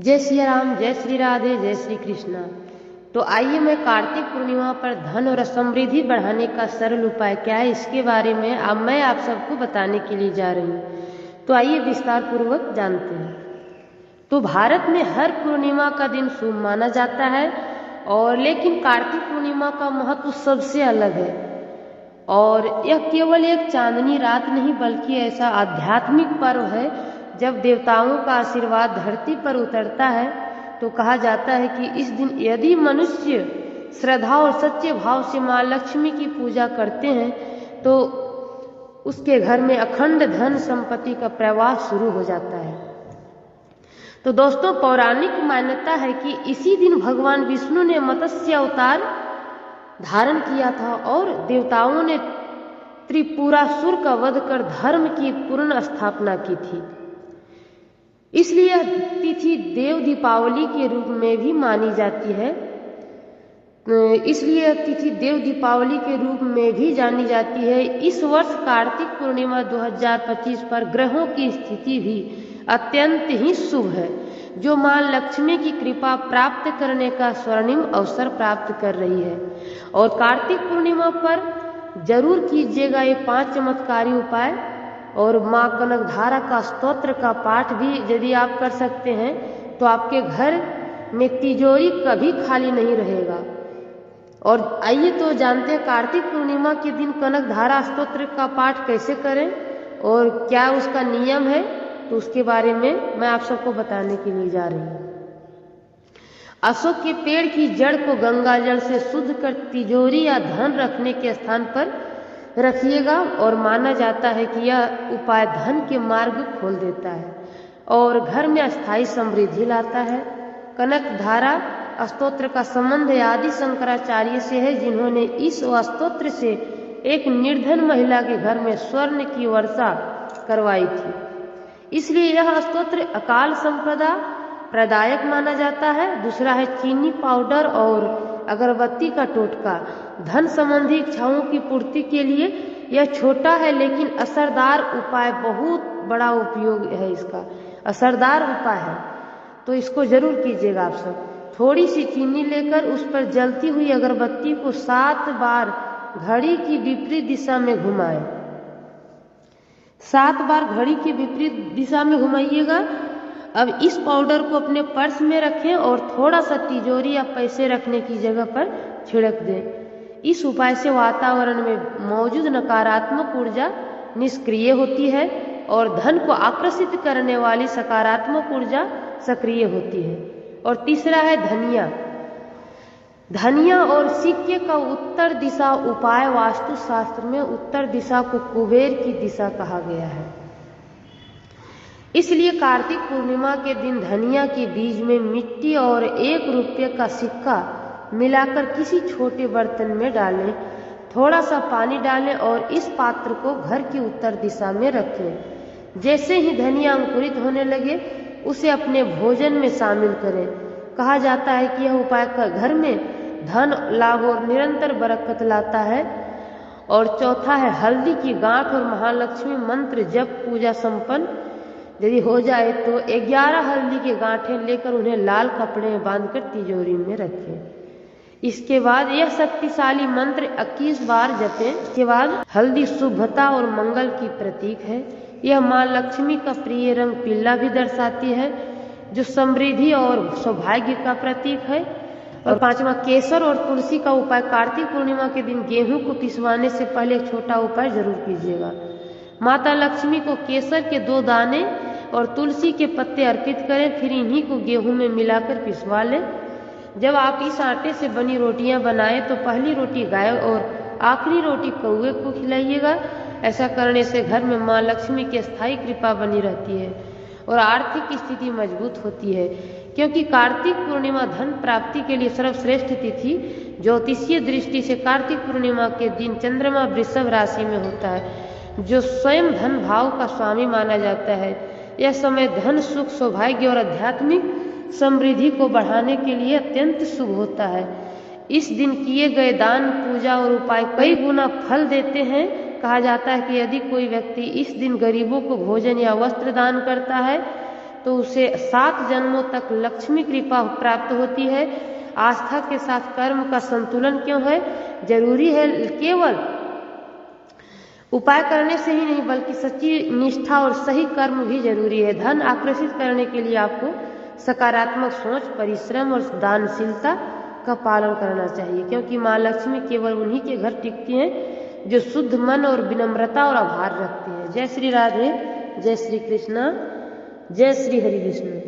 जय श्री राम, जय श्री राधे, जय श्री कृष्णा। तो आइए मैं कार्तिक पूर्णिमा पर धन और समृद्धि बढ़ाने का सरल उपाय क्या है इसके बारे में अब मैं आप सबको बताने के लिए जा रही हूँ। तो आइए विस्तार पूर्वक जानते हैं। तो भारत में हर पूर्णिमा का दिन शुभ माना जाता है और लेकिन कार्तिक पूर्णिमा का महत्व सबसे अलग है। और यह केवल एक चांदनी रात नहीं बल्कि ऐसा आध्यात्मिक पर्व है जब देवताओं का आशीर्वाद धरती पर उतरता है। तो कहा जाता है कि इस दिन यदि मनुष्य श्रद्धा और सच्चे भाव से मां लक्ष्मी की पूजा करते हैं तो उसके घर में अखंड धन संपत्ति का प्रवाह शुरू हो जाता है। तो दोस्तों, पौराणिक मान्यता है कि इसी दिन भगवान विष्णु ने मत्स्य अवतार धारण किया था और देवताओं ने त्रिपुरासुर का वध कर धर्म की पूर्ण स्थापना की थी। इसलिए यह तिथि देव दीपावली के रूप में भी मानी जाती है। इसलिए यह तिथि देव दीपावली के रूप में भी जानी जाती है। इस वर्ष कार्तिक पूर्णिमा 2025 पर ग्रहों की स्थिति भी अत्यंत ही शुभ है, जो मां लक्ष्मी की कृपा प्राप्त करने का स्वर्णिम अवसर प्राप्त कर रही है। और कार्तिक पूर्णिमा पर जरूर कीजिएगा ये 5 चमत्कारी उपाय। और मां कनकधारा का स्तोत्र का पाठ भी यदि आप कर सकते हैं तो आपके घर में तिजोरी कभी खाली नहीं रहेगा। और आइए तो जानते हैं कार्तिक पूर्णिमा के दिन कनकधारा स्तोत्र का पाठ कैसे करें और क्या उसका नियम है। तो उसके बारे में मैं आप सबको बताने के लिए जा रही हूँ। अशोक के पेड़ की जड़ को गंगा जल से शुद्ध कर तिजोरी या धन रखने के स्थान पर रखिएगा। और माना जाता है कि यह उपाय धन के मार्ग खोल देता है और घर में अस्थायी समृद्धि लाता है। कनकधारा स्तोत्र का संबंध आदि शंकराचार्य से है, जिन्होंने इस स्तोत्र से एक निर्धन महिला के घर में स्वर्ण की वर्षा करवाई थी। इसलिए यह स्तोत्र अकाल संपदा प्रदायक माना जाता है। दूसरा है चीनी पाउडर और अगरबत्ती का टोटका। धन संबंधी इच्छाओं की पूर्ति के लिए यह छोटा है लेकिन असरदार उपाय, बहुत बड़ा उपयोग है इसका, असरदार उपाय है। तो इसको जरूर कीजिएगा आप सब। थोड़ी सी चीनी लेकर उस पर जलती हुई अगरबत्ती को 7 बार घड़ी की विपरीत दिशा में घुमाएं। 7 बार घड़ी की विपरीत दिशा में घुमाइएगा। अब इस पाउडर को अपने पर्स में रखें और थोड़ा सा तिजोरी या पैसे रखने की जगह पर छिड़क दें। इस उपाय से वातावरण में मौजूद नकारात्मक ऊर्जा निष्क्रिय होती है और धन को आकर्षित करने वाली सकारात्मक ऊर्जा सक्रिय होती है। और तीसरा है धनिया। धनिया और सिक्के का उत्तर दिशा उपाय। वास्तु शास्त्र में उत्तर दिशा को कुबेर की दिशा कहा गया है। इसलिए कार्तिक पूर्णिमा के दिन धनिया के बीज में मिट्टी और 1 रुपये का सिक्का मिलाकर किसी छोटे बर्तन में डालें। थोड़ा सा पानी डालें और इस पात्र को घर की उत्तर दिशा में रखें। जैसे ही धनिया अंकुरित होने लगे उसे अपने भोजन में शामिल करें। कहा जाता है कि यह उपाय घर में धन लाभ और निरंतर बरकत लाता है। और चौथा है हल्दी की गांठ और महालक्ष्मी मंत्र जब पूजा संपन्न यदि हो जाए तो 11 हल्दी के गांठें लेकर उन्हें लाल कपड़े में बांधकर तिजोरी में रखें। इसके बाद यह शक्तिशाली मंत्र 21 बार जपें। इसके बाद हल्दी शुभता और मंगल की प्रतीक है। यह मां लक्ष्मी का प्रिय रंग पीला भी दर्शाती है, जो समृद्धि और सौभाग्य का प्रतीक है। और 5वां केसर और तुलसी का उपाय। कार्तिक पूर्णिमा के दिन गेहूं को पिसवाने से पहले एक छोटा उपाय जरूर कीजिएगा। माता लक्ष्मी को केसर के 2 दाने और तुलसी के पत्ते अर्पित करें, फिर इन्हीं को गेहूं में मिलाकर पिसवा लें। जब आप इस आटे से बनी रोटियां बनाएं तो पहली रोटी गाय और आखिरी रोटी कौवे को खिलाइएगा। ऐसा करने से घर में मां लक्ष्मी की स्थायी कृपा बनी रहती है और आर्थिक स्थिति मजबूत होती है। क्योंकि कार्तिक पूर्णिमा धन प्राप्ति के लिए सर्वश्रेष्ठ तिथि। ज्योतिषीय दृष्टि से कार्तिक पूर्णिमा के दिन चंद्रमा वृषभ राशि में होता है, जो स्वयं धन भाव का स्वामी माना जाता है। यह समय धन, सुख, सौभाग्य और आध्यात्मिक समृद्धि को बढ़ाने के लिए अत्यंत शुभ होता है। इस दिन किए गए दान, पूजा और उपाय कई गुना फल देते हैं। कहा जाता है कि यदि कोई व्यक्ति इस दिन गरीबों को भोजन या वस्त्र दान करता है तो उसे 7 जन्मों तक लक्ष्मी कृपा प्राप्त होती है। आस्था के साथ कर्म का संतुलन क्यों है जरूरी है? केवल उपाय करने से ही नहीं बल्कि सच्ची निष्ठा और सही कर्म भी जरूरी है। धन आकर्षित करने के लिए आपको सकारात्मक सोच, परिश्रम और दानशीलता का पालन करना चाहिए, क्योंकि माँ लक्ष्मी केवल उन्हीं के घर टिकती हैं जो शुद्ध मन और विनम्रता और आभार रखते हैं। जय श्री राधे, जय श्री कृष्णा, जय श्री हरि विष्णु।